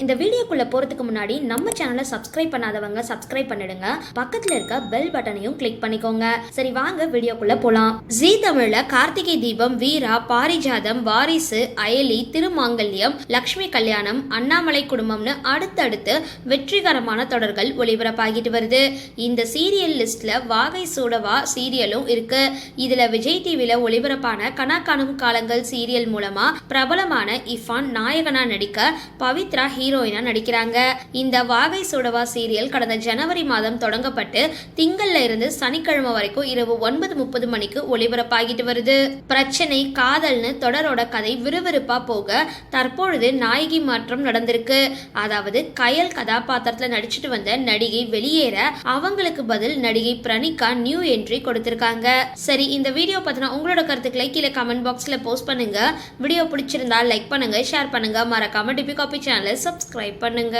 இந்த வீடியோக்குள்ள போறதுக்கு முன்னாடி நம்ம சேனலை சப்ஸ்கிரைப் பண்ணாதவங்க சப்ஸ்கிரைப் பண்ணிடுங்க, பக்கத்துல இருக்க பெல் பட்டனையும் கிளிக் பண்ணிக்கோங்க. சரி வாங்க வீடியோக்குள்ள போலாம். ஜீ தமிழ்ல கார்த்திகை தீபம், வீரா, பாரிஜாதம், வாரிசு, அயலி, திருமாங்கல்யம், லக்ஷ்மி கல்யாணம், அண்ணாமலை குடும்பம்னு அடுத்தடுத்து வெற்றிகரமான தொடர்கள் ஒளிபரப்பாகிட்டு வருது. இந்த சீரியல் லிஸ்ட்ல வாகை சூடவா சீரியலும் இருக்கு. இதுல விஜய் டிவில ஒளிபரப்பான கனாக்காணும் காலங்கள் சீரியல் மூலமா பிரபலமான இஃபான் நாயகனா நடிக்க பவித்ரா ஹீரோயினா நடிக்கிறாங்க. இந்த வாகை சூடவா சீரியல் கடந்த ஜனவரி மாதம் தொடங்கப்பட்டு திங்கள்ல இருந்து சனிக்கிழமை வரைக்கும் இரவு 9:30 மணிக்கு ஒளிபரப்பாகிட்டு வருது. பிரச்சனை காதல்னு தொடரோட கதை விறுவிறுப்பா போக தற்பொழுது நாயகி மாற்றம் நடந்திருக்கு. அதாவது கயல் கதாபாத்திரத்துல நடிச்சிட்டு வந்த நடிகை வெளியேற அவங்களுக்கு பதில் நடிகை பிரணிகா நியூ என்ட்ரி கொடுத்திருக்காங்க. சரி, இந்த வீடியோ பத்தின உங்களோட கருத்துக்களை கீழே கமெண்ட் பாக்ஸ்ல போஸ்ட் பண்ணுங்க. வீடியோ பிடிச்சிருந்தா லைக் பண்ணுங்க, ஷேர் பண்ணுங்க, மறக்காம டிபி காபி சேனலை சப்ஸ்கிரைப் பண்ணுங்க.